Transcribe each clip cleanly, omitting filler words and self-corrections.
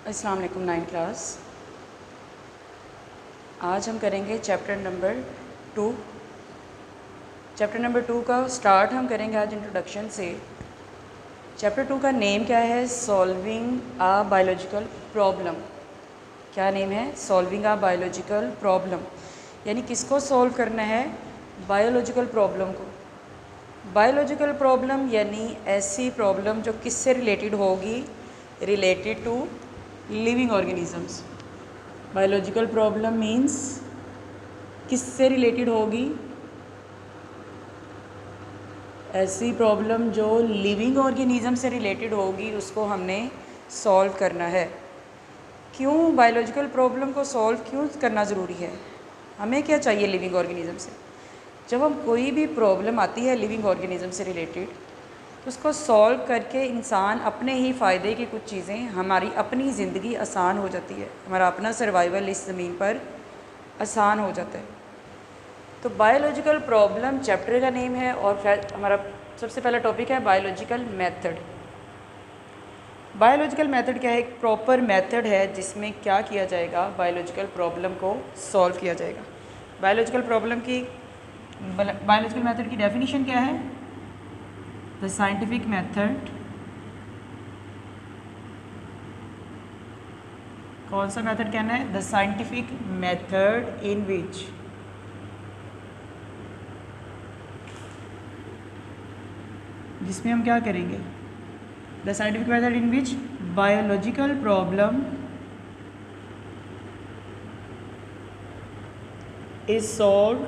अस्सलाम वालेकुम 9 क्लास। आज हम करेंगे चैप्टर नंबर 2। चैप्टर नंबर 2 का स्टार्ट हम करेंगे आज इंट्रोडक्शन से। चैप्टर 2 का नेम क्या है? Solving a biological problem. क्या नेम है? सॉल्विंग आ बायोलॉजिकल प्रॉब्लम, यानी किसको सॉल्व करना है? बायोलॉजिकल प्रॉब्लम को। बायोलॉजिकल प्रॉब्लम यानी ऐसी प्रॉब्लम जो किससे रिलेटेड होगी? Related to living organisms. Biological problem means किससे रिलेटेड होगी? ऐसी प्रॉब्लम जो लिविंग ऑर्गेनिज्म से रिलेटेड होगी, उसको हमने सॉल्व करना है। क्यों बायोलॉजिकल प्रॉब्लम को सॉल्व क्यों करना ज़रूरी है? हमें क्या चाहिए लिविंग ऑर्गेनिज्म से? जब हम कोई भी प्रॉब्लम आती है लिविंग ऑर्गेनिज्म से रिलेटेड, तो उसको सॉल्व करके इंसान अपने ही फ़ायदे की कुछ चीज़ें, हमारी अपनी ज़िंदगी आसान हो जाती है, हमारा अपना सर्वाइवल इस ज़मीन पर आसान हो जाता है। तो बायोलॉजिकल प्रॉब्लम चैप्टर का नेम है और हमारा सबसे पहला टॉपिक है बायोलॉजिकल मेथड। बायोलॉजिकल मेथड क्या है? एक प्रॉपर मेथड है जिसमें क्या किया जाएगा? बायोलॉजिकल प्रॉब्लम को सॉल्व किया जाएगा। बायोलॉजिकल मेथड की डेफिनेशन क्या है? The scientific method. कौन सा मेथड कहना है? द साइंटिफिक मेथड इन विच जिसमें हम क्या करेंगे? The scientific method in which biological problem is solved.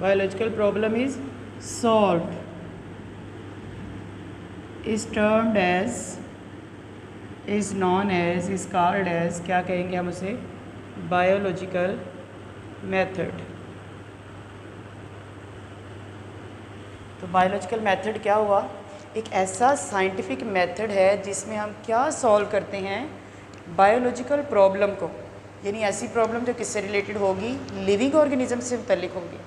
Biological problem is solved, is termed as, is known as, is called as, क्या कहेंगे हम उसे? Biological method. तो बायोलॉजिकल मेथड क्या हुआ? एक ऐसा साइंटिफिक मेथड है जिसमें हम क्या सॉल्व करते हैं? बायोलॉजिकल प्रॉब्लम को, यानी ऐसी प्रॉब्लम जो किससे रिलेटेड होगी? लिविंग ऑर्गेनिज्म से मुतल्लिक होगी।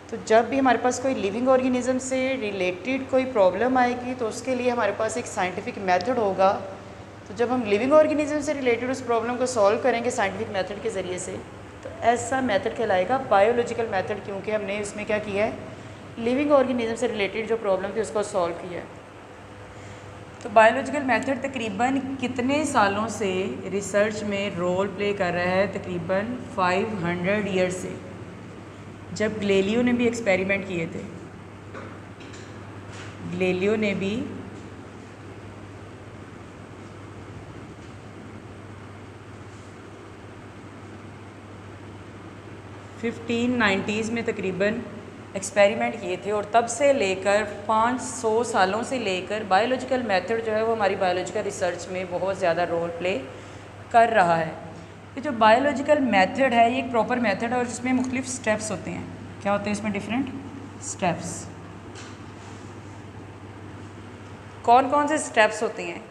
तो जब भी हमारे पास कोई लिविंग ऑर्गेनिज्म से रिलेटेड कोई प्रॉब्लम आएगी तो उसके लिए हमारे पास एक साइंटिफिक मेथड होगा। तो जब हम लिविंग ऑर्गेनिज्म से रिलेटेड उस प्रॉब्लम को सॉल्व करेंगे साइंटिफिक मेथड के ज़रिए से, तो ऐसा मेथड कहलाएगा बायोलॉजिकल मेथड, क्योंकि हमने इसमें क्या किया है? लिविंग ऑर्गेनिज्म से रिलेटेड जो प्रॉब्लम थी उसको सॉल्व किया है। तो बायोलॉजिकल मेथड तकरीबन कितने सालों से रिसर्च में रोल प्ले कर रहा है? तकरीबन 500 ईयर से, जब गैलीलियो ने भी एक्सपेरिमेंट किए थे। गैलीलियो ने भी फिफ्टीन 90s में तकरीबन एक्सपेरिमेंट किए थे, और तब से लेकर 500 सालों से लेकर बायोलॉजिकल मेथड जो है वो हमारी बायोलॉजिकल रिसर्च में बहुत ज़्यादा रोल प्ले कर रहा है। ये जो बायोलॉजिकल मेथड है ये एक प्रॉपर मेथड है और जिसमें मुख्तलिफ स्टेप्स होते हैं। क्या होते हैं इसमें? Different steps. कौन कौन से स्टेप्स होते हैं?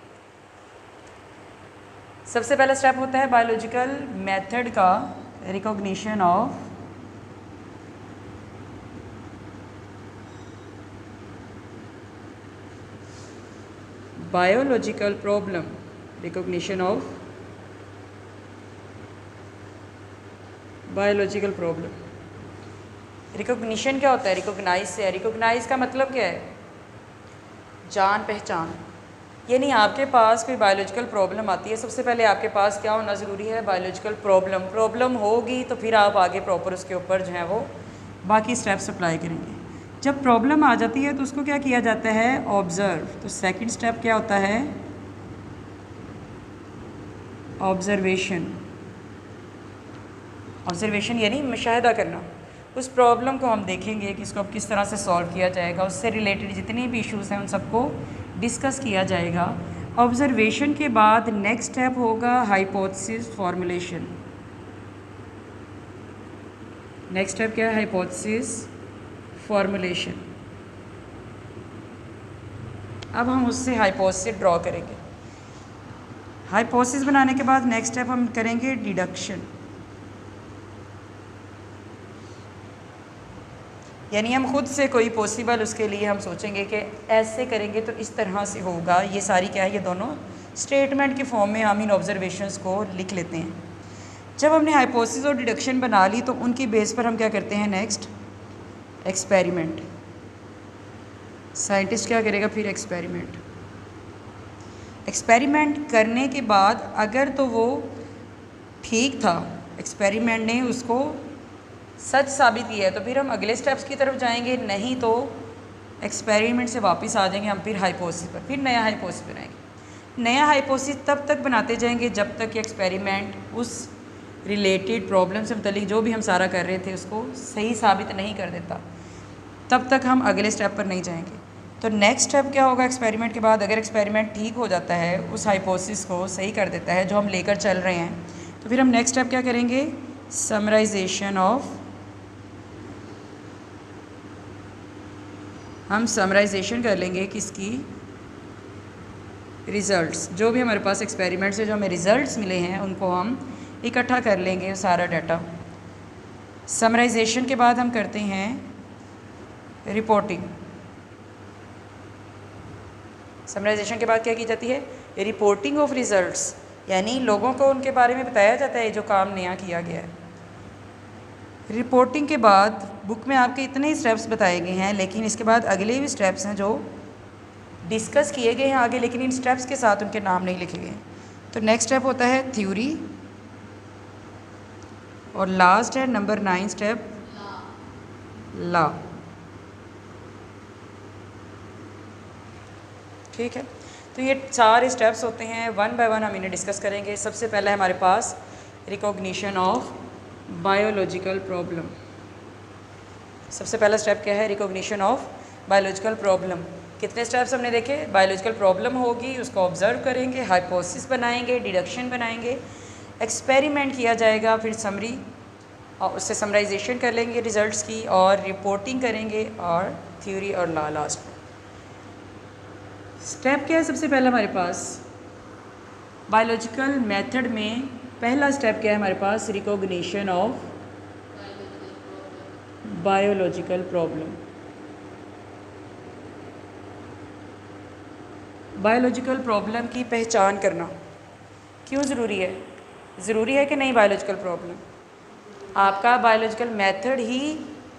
सबसे पहला स्टेप होता है बायोलॉजिकल मेथड का recognition of biological problem. Recognition of biological problem. Recognition क्या होता है? रिकॉग्नाइज से है। रिकॉग्नाइज का मतलब क्या है? जान पहचान। यानी आपके पास कोई बायोलॉजिकल प्रॉब्लम आती है, सबसे पहले आपके पास क्या होना ज़रूरी है? बायोलॉजिकल प्रॉब्लम होगी तो फिर आप आगे प्रॉपर उसके ऊपर जो है वो बाकी स्टेप्स अप्लाई करेंगे। जब प्रॉब्लम आ जाती है तो उसको क्या किया जाता है? ऑब्ज़र्व। तो सेकंड स्टेप क्या होता है? ऑब्ज़र्वेशन। ऑब्ज़र्वेशन यानी मुशाहिदा करना। उस प्रॉब्लम को हम देखेंगे कि इसको अब किस तरह से सॉल्व किया जाएगा, उससे रिलेटेड जितने भी इश्यूज़ हैं उन सबको डिस्कस किया जाएगा। ऑब्ज़र्वेशन के बाद नेक्स्ट स्टेप होगा हाइपोथेसिस फॉर्मुलेशन। नेक्स्ट स्टेप क्या है? Hypothesis formulation. अब हम उससे हाइपोथेसिस ड्रॉ करेंगे। हाइपोथेसिस बनाने के बाद नेक्स्ट स्टेप हम करेंगे डिडक्शन, यानी हम खुद से कोई पॉसिबल उसके लिए हम सोचेंगे कि ऐसे करेंगे तो इस तरह से होगा। ये सारी क्या है? ये दोनों स्टेटमेंट के फॉर्म में हम इन ऑब्जर्वेशंस को लिख लेते हैं। जब हमने हाइपोथेसिस और डिडक्शन बना ली तो उनकी बेस पर हम क्या करते हैं, नेक्स्ट एक्सपेरिमेंट। साइंटिस्ट क्या करेगा फिर, एक्सपेरिमेंट करने के बाद अगर तो वो ठीक था, एक्सपेरिमेंट ने उसको सच साबित किया है, तो फिर हम अगले स्टेप्स की तरफ जाएंगे, नहीं तो एक्सपेरिमेंट से वापस आ जाएंगे हम फिर हाइपोथेसिस पर, फिर नया हाइपोथेसिस बनाएंगे। नया हाइपोथेसिस तब तक बनाते जाएंगे जब तक कि एक्सपेरिमेंट उस रिलेटेड प्रॉब्लम से मतलब जो भी हम सारा कर रहे थे उसको सही साबित नहीं कर देता, तब तक हम अगले स्टेप पर नहीं जाएंगे। तो नेक्स्ट स्टेप क्या होगा एक्सपेरिमेंट के बाद, अगर एक्सपेरिमेंट ठीक हो जाता है, उस हाइपोथेसिस को सही कर देता है जो हम लेकर चल रहे हैं, तो फिर हम नेक्स्ट स्टेप क्या करेंगे, समराइजेशन ऑफ, हम समराइजेशन कर लेंगे किसकी, रिज़ल्ट्स। जो भी हमारे पास एक्सपेरिमेंट से जो हमें रिज़ल्ट्स मिले हैं उनको हम इकट्ठा कर लेंगे सारा डाटा। समराइजेशन के बाद हम करते हैं रिपोर्टिंग। समराइजेशन के बाद क्या की जाती है, रिपोर्टिंग ऑफ रिज़ल्ट्स, यानी लोगों को उनके बारे में बताया जाता है जो काम नया किया गया है। रिपोर्टिंग के बाद बुक में आपके इतने ही स्टेप्स बताए गए हैं, लेकिन इसके बाद अगले भी स्टेप्स हैं जो डिस्कस किए गए हैं आगे, लेकिन इन स्टेप्स के साथ उनके नाम नहीं लिखे गए। तो नेक्स्ट स्टेप होता है थ्योरी, और लास्ट है नंबर 9 स्टेप लॉ। ठीक है, तो ये सारे स्टेप्स होते हैं, वन बाय वन हम इन्हें डिस्कस करेंगे। सबसे पहले हमारे पास रिकॉग्निशन ऑफ बायोलॉजिकल प्रॉब्लम। सबसे पहला स्टेप क्या है, रिकॉग्निशन ऑफ बायोलॉजिकल प्रॉब्लम। कितने स्टेप्स हमने देखे, बायोलॉजिकल प्रॉब्लम होगी, उसको ऑब्जर्व करेंगे, हाइपोथेसिस बनाएंगे, डिडक्शन बनाएंगे, एक्सपेरिमेंट किया जाएगा, फिर समरी और उससे समराइजेशन कर लेंगे रिजल्ट्स की, और रिपोर्टिंग करेंगे, और थ्योरी और लॉ लास्ट में। स्टेप क्या है सबसे पहला हमारे पास, बायोलॉजिकल मेथड में पहला स्टेप क्या है हमारे पास, recognition of biological problem. Biological problem की पहचान करना क्यों ज़रूरी है, ज़रूरी है कि नहीं बायोलॉजिकल प्रॉब्लम, आपका बायोलॉजिकल मेथड ही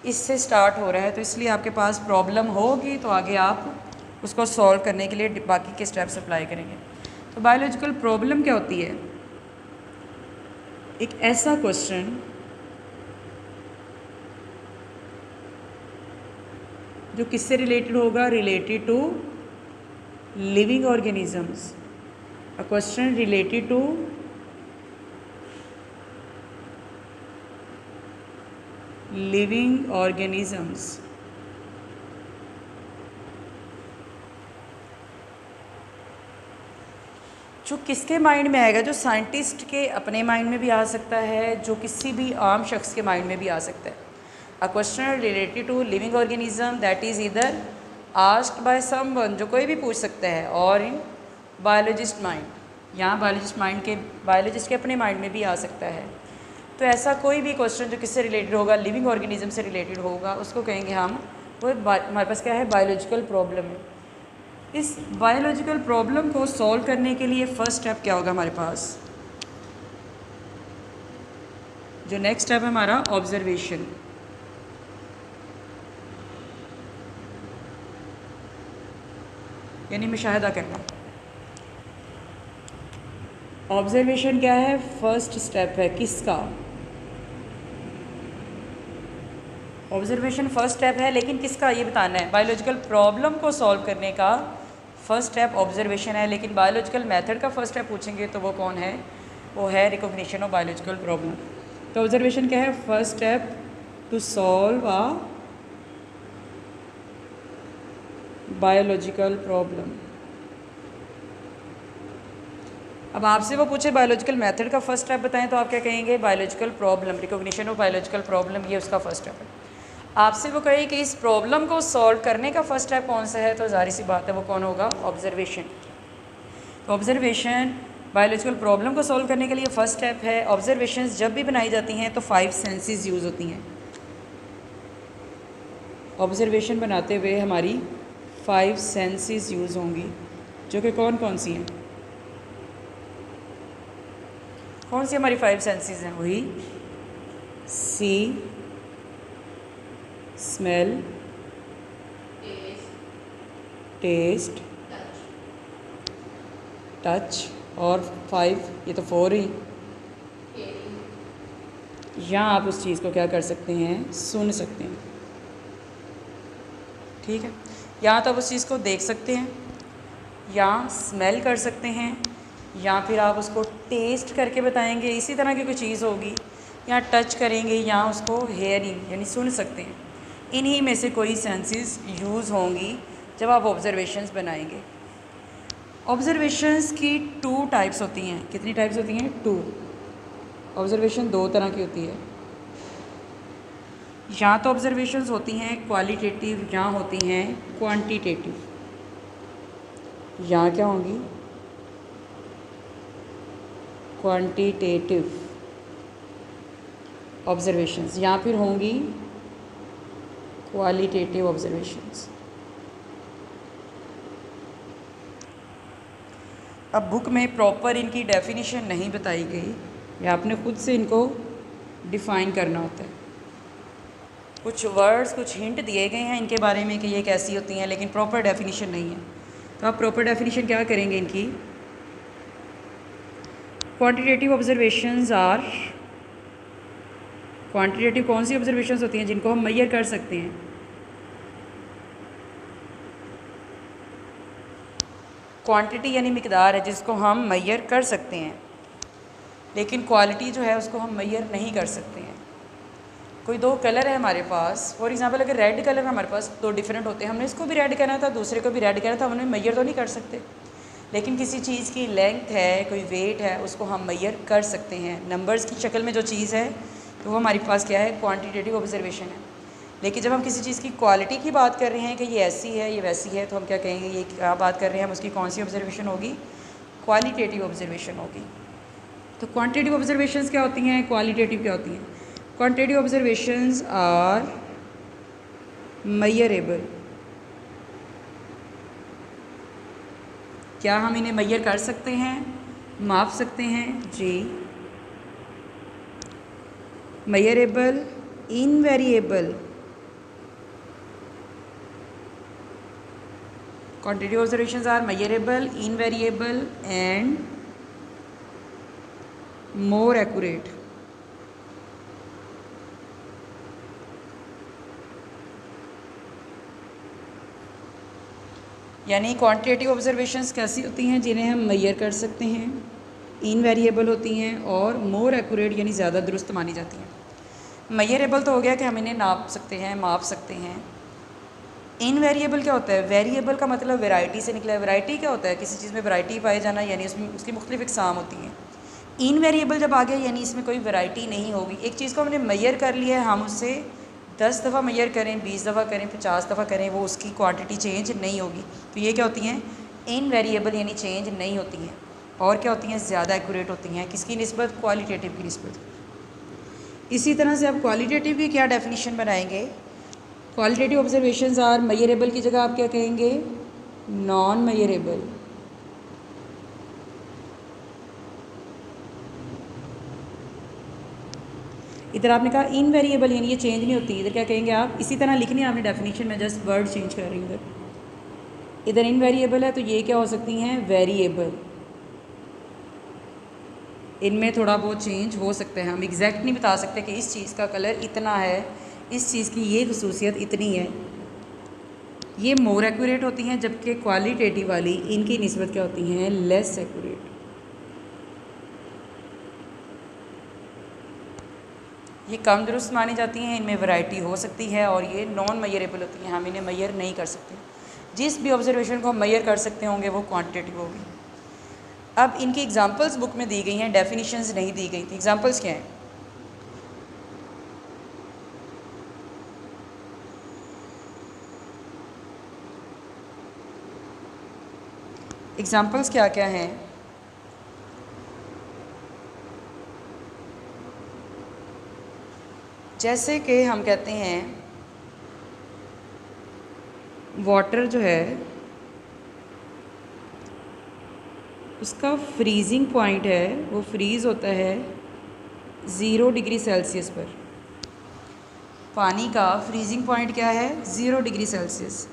इससे स्टार्ट हो रहा है, तो इसलिए आपके पास प्रॉब्लम होगी तो आगे आप उसको सॉल्व करने के लिए बाकी के स्टेप्स अप्लाई करेंगे। तो बायोलॉजिकल प्रॉब्लम क्या होती है, एक ऐसा क्वेश्चन जो किससे रिलेटेड होगा, related to living organisms. A question related to living organisms. जो किसके माइंड में आएगा, जो साइंटिस्ट के अपने माइंड में भी आ सकता है, जो किसी भी आम शख्स के माइंड में भी आ सकता है। A question related to living organism that is either asked by someone, जो कोई भी पूछ सकता है, और इन बायोलॉजिस्ट माइंड, यहाँ बायोलॉजिस्ट के अपने माइंड में भी आ सकता है। तो ऐसा कोई भी क्वेश्चन जो किससे रिलेटेड होगा, लिविंग ऑर्गेनिज्म से रिलेटेड होगा, उसको कहेंगे हम, वो हमारे पास क्या है, बायोलॉजिकल प्रॉब्लम है। इस बायोलॉजिकल प्रॉब्लम को सॉल्व करने के लिए फर्स्ट स्टेप क्या होगा हमारे पास, जो नेक्स्ट स्टेप है हमारा ऑब्जर्वेशन। यानी मुशाहिदा करना। ऑब्जर्वेशन क्या है, फर्स्ट स्टेप है किसका, ऑब्जर्वेशन फर्स्ट स्टेप है, लेकिन किसका ये बताना है, बायोलॉजिकल प्रॉब्लम को सॉल्व करने का फर्स्ट स्टेप ऑब्जर्वेशन है, लेकिन बायोलॉजिकल मेथड का फर्स्ट स्टेप पूछेंगे तो वो कौन है, वो है रिकॉग्निशन ऑफ बायोलॉजिकल प्रॉब्लम। तो ऑब्जर्वेशन क्या है, first step to solve a biological problem. अब आपसे वो पूछे बायोलॉजिकल मेथड का फर्स्ट स्टेप बताएं तो आप क्या कहेंगे, biological problem, recognition of biological problem, ये उसका फर्स्ट स्टेप है। आपसे वो कहे कि इस प्रॉब्लम को सॉल्व करने का फर्स्ट स्टेप कौन सा है, तो जाहिर सी बात है वो कौन होगा, ऑब्जर्वेशन। तो ऑब्जर्वेशन बायोलॉजिकल प्रॉब्लम को सॉल्व करने के लिए फर्स्ट स्टेप है। ऑब्जर्वेशंस जब भी बनाई जाती हैं तो 5 सेंसेस यूज़ होती हैं। ऑब्जर्वेशन बनाते हुए हमारी 5 सेंसेस यूज़ होंगी, जो कि कौन कौन सी हैं, कौन सी हमारी 5 सेंसेस हैं? वही सी, स्मेल, टेस्ट, टच और 5, ये तो 4 ही। यहाँ आप उस चीज़ को क्या कर सकते हैं? सुन सकते हैं। ठीक है, यहाँ तो आप उस चीज़ को देख सकते हैं, या स्मेल कर सकते हैं, या फिर आप उसको टेस्ट करके बताएंगे, इसी तरह की कोई चीज़ होगी, या टच करेंगे, या उसको हेयरिंग यानी सुन सकते हैं। इन्हीं में से कोई सेंसेस यूज़ होंगी जब आप ऑब्जर्वेशंस बनाएंगे। ऑब्जर्वेशंस की 2 टाइप्स होती हैं। कितनी टाइप्स होती हैं? 2। ऑब्जर्वेशन 2 तरह की होती है। या तो ऑब्जर्वेशंस होती हैं क्वालिटेटिव, या होती हैं क्वांटिटेटिव। या क्या होंगी? क्वांटिटेटिव ऑब्जर्वेशंस, या फिर होंगी क्वालिटेटिव ऑब्जर्वेशंस। अब बुक में प्रॉपर इनकी डेफिनेशन नहीं बताई गई, या आपने खुद से इनको डिफ़ाइन करना होता है। कुछ वर्ड्स, कुछ हिंट दिए गए हैं इनके बारे में कि ये कैसी होती हैं, लेकिन प्रॉपर डेफिनेशन नहीं है। तो आप प्रॉपर डेफिनेशन क्या करेंगे इनकी? क्वांटिटेटिव ऑब्जर्वेशंस आर, क्वांटिटेटिव कौन सी ऑब्जर्वेशंस होती हैं? जिनको हम मेजर कर सकते हैं। क्वांटिटी यानी मिकदार है जिसको हम मेजर कर सकते हैं, लेकिन क्वालिटी जो है उसको हम मेजर नहीं कर सकते हैं। कोई 2 कलर है हमारे पास, फॉर एग्जांपल अगर रेड कलर हमारे पास 2 डिफरेंट होते हैं, हमने इसको भी रेड करना था, दूसरे को भी रेड करना था, हम उन्हें मेजर तो नहीं कर सकते। लेकिन किसी चीज़ की लेंथ है, कोई वेट है, उसको हम मेजर कर सकते हैं। नंबर्स की शक्ल में जो चीज़ है तो वो हमारे पास क्या है? क्वांटिटेटिव ऑब्जर्वेशन है। लेकिन जब हम किसी चीज़ की क्वालिटी की बात कर रहे हैं कि ये ऐसी है, ये वैसी है, तो हम क्या कहेंगे? ये क्या बात कर रहे हैं हम, उसकी कौन सी ऑब्जर्वेशन होगी? क्वालिटेटिव ऑब्जर्वेशन होगी। तो क्वांटिटेटिव ऑब्जर्वेशंस क्या होती हैं, क्वालिटेटिव क्या होती हैं? Quantitative observations are measurable. क्या हम इन्हें मेजर कर सकते हैं, माप सकते हैं? जी। Measurable, invariable. Quantitative observations are measurable, invariable and more accurate. यानी क्वांटिटेटिव ऑब्जर्वेशंस कैसी होती हैं? जिन्हें हम मेजर कर सकते हैं, इनवेरिएबल होती हैं और मोर एक्यूरेट यानी ज़्यादा दुरुस्त मानी जाती हैं। मेजरेबल तो हो गया कि हम इन्हें नाप सकते हैं, माप सकते हैं। इनवेरिएबल क्या होता है? वेरिएबल का मतलब वैरायटी से निकला है। वैरायटी क्या होता है? किसी चीज़ में वैरायटी पाए जाना, यानी उसमें उसकी मुख्तलिफ इकसाम होती हैं। इनवेरिएबल जब आ गया यानी इसमें कोई वैरायटी नहीं होगी। एक चीज़ को हमने मेजर कर लिया है, हम उससे 10 दफ़ा मेजर करें, 20 दफ़ा करें, 50 दफ़ा करें, वो उसकी क्वांटिटी चेंज नहीं होगी। तो ये क्या होती हैं? इनवेरिएबल यानी चेंज नहीं होती हैं। और क्या होती हैं? ज़्यादा एक्यूरेट होती हैं। किसकी निस्बत? क्वालिटेटिव की निस्बत। इसी तरह से आप क्वालिटेटिव की क्या डेफिनेशन बनाएंगे? क्वालिटेटिव ऑब्जर्वेशंस आर, मेजरेबल की जगह आप क्या कहेंगे? Non measurable. इधर आपने कहा इनवेरिएबल यानी ये चेंज नहीं होती, इधर क्या कहेंगे आप? इसी तरह लिखनी है आपने डेफिनेशन में, जस्ट वर्ड चेंज कर रही हूँ। इधर इनवेरिएबल है तो ये क्या हो सकती हैं? वेरिएबल। इनमें थोड़ा बहुत चेंज हो सकता है, हम एग्जैक्ट नहीं बता सकते कि इस चीज़ का कलर इतना है, इस चीज़ की ये खसूसियत इतनी है। ये मोर एक्यूरेट होती हैं, जबकि क्वालिटेटिव वाली इनकी निस्बत क्या होती हैं? Less accurate. ये कम दुरुस्त मानी जाती हैं, इनमें वैरायटी हो सकती है, और ये नॉन मेजरेबल होती हैं, हम इन्हें मेजर नहीं कर सकते। जिस भी ऑब्जर्वेशन को हम मेजर कर सकते होंगे वो क्वांटिटेटिव होगी। अब इनकी एग्जांपल्स बुक में दी गई हैं, डेफिनेशंस नहीं दी गई थी। एग्जांपल्स क्या हैं? एग्जांपल्स क्या क्या हैं? जैसे कि हम कहते हैं वाटर जो है उसका फ्रीजिंग पॉइंट है वो फ्रीज़ होता है 0 डिग्री सेल्सियस पर। पानी का फ्रीजिंग पॉइंट क्या है? 0 डिग्री सेल्सियस।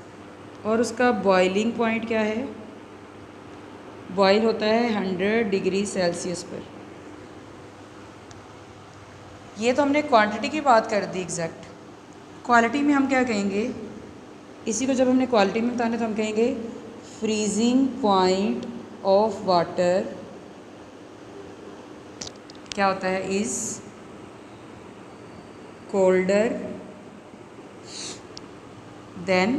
और उसका बॉइलिंग पॉइंट क्या है? बॉयल होता है 100 डिग्री सेल्सियस पर। ये तो हमने क्वांटिटी की बात कर दी एग्जैक्ट। क्वालिटी में हम क्या कहेंगे? इसी को जब हमने क्वालिटी में बताना तो हम कहेंगे फ्रीजिंग पॉइंट ऑफ वाटर क्या होता है? Is colder than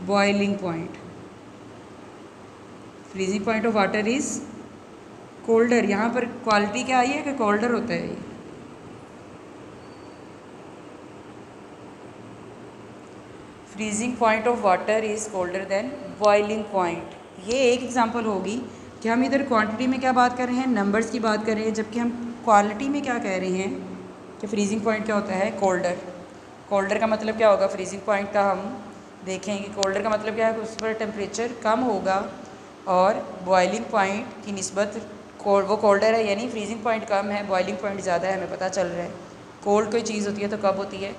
boiling point. Freezing point of water is colder. यहाँ पर क्वालिटी क्या आई है कि कोल्डर होता है। Freezing point of water is colder than boiling point. ये एक एग्जांपल होगी कि हम इधर क्वांटिटी में क्या बात कर रहे हैं? नंबर्स की बात कर रहे हैं, जबकि हम क्वालिटी में क्या कह रहे हैं कि फ्रीजिंग पॉइंट क्या होता है? कोल्डर। कोल्डर का मतलब क्या होगा? फ्रीजिंग पॉइंट का हम देखेंगे। कोल्डर का मतलब क्या है? उस पर टेम्परेचर कम होगा और बॉइलिंग पॉइंट की निस्बत वो कोल्डर है, यानी फ्रीजिंग पॉइंट कम है, बॉइलिंग पॉइंट ज़्यादा है। हमें पता चल रहा है कोल्ड कोई चीज़ होती है तो कब होती है?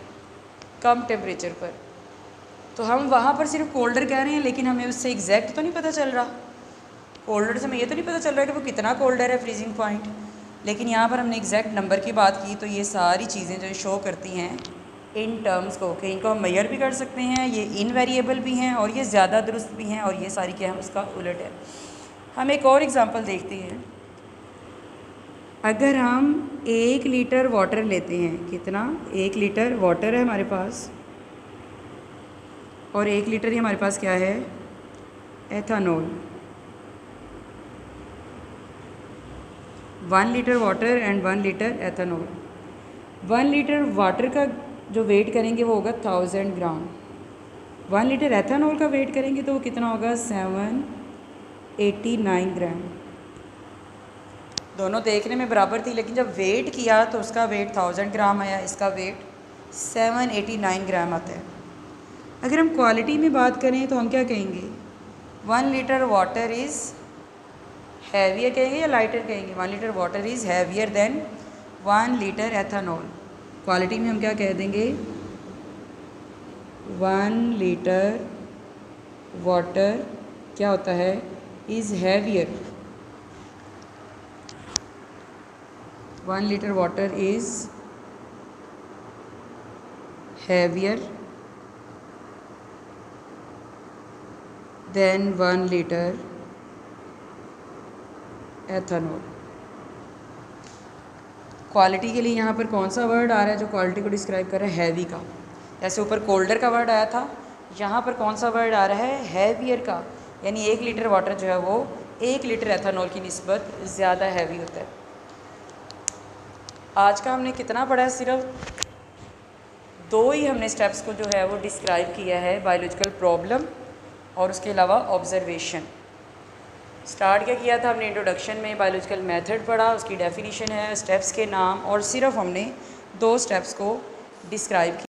कम टेम्परेचर पर। तो हम वहाँ पर सिर्फ कोल्डर कह रहे हैं, लेकिन हमें उससे एग्जैक्ट तो नहीं पता चल रहा। कोल्डर से हमें ये तो नहीं पता चल रहा है कि वो कितना कोल्डर है फ्रीजिंग पॉइंट, लेकिन यहाँ पर हमने एग्जैक्ट नंबर की बात की। तो ये सारी चीज़ें जो शो करती हैं इन टर्म्स को, कि इनको हम मेजर भी कर सकते हैं, ये इनवेरिएबल भी हैं और ये ज़्यादा दुरुस्त भी हैं, और ये सारी क्या है? उसका उलट है। हम एक और एग्ज़ाम्पल देखते हैं। अगर हम 1 लीटर वाटर लेते हैं, कितना? 1 लीटर वाटर है हमारे पास, और 1 लीटर ही हमारे पास क्या है? Ethanol. 1 litre water and 1 litre ethanol. 1 litre water का जो वेट करेंगे वो होगा 1000 ग्राम। 1 लीटर एथानॉल का वेट करेंगे तो वो कितना होगा? 789 ग्राम। दोनों देखने में बराबर थी, लेकिन जब वेट किया तो उसका वेट 1000 ग्राम आया, इसका वेट 789 ग्राम आता है। अगर हम क्वालिटी में बात करें तो हम क्या कहेंगे? 1 लीटर वाटर इज़ हैवियर कहेंगे या लाइटर कहेंगे? 1 litre water is heavier than 1 litre ethanol. Quality में हम क्या कह देंगे? 1 लीटर वाटर क्या होता है? Is heavier. 1 litre water is heavier than 1 litre ethanol. Quality के लिए यहाँ पर कौन सा वर्ड आ रहा है जो क्वालिटी को डिस्क्राइब कर रहा है? हैवी का। जैसे ऊपर कोल्डर का वर्ड आया था, यहाँ पर कौन सा वर्ड आ रहा है? हैवियर का। यानी 1 लीटर वाटर जो है वो 1 लीटर एथानॉल की निस्बत ज़्यादा हैवी होता है। आज का हमने कितना पढ़ा है? सिर्फ 2 ही हमने स्टेप्स को जो है वो डिस्क्राइब किया है, बायोलॉजिकल प्रॉब्लम और उसके अलावा ऑब्जर्वेशन। स्टार्ट क्या किया था हमने? इंट्रोडक्शन में बायोलॉजिकल मेथड पढ़ा, उसकी डेफिनेशन है, स्टेप्स के नाम, और सिर्फ हमने 2 स्टेप्स को डिस्क्राइब किया।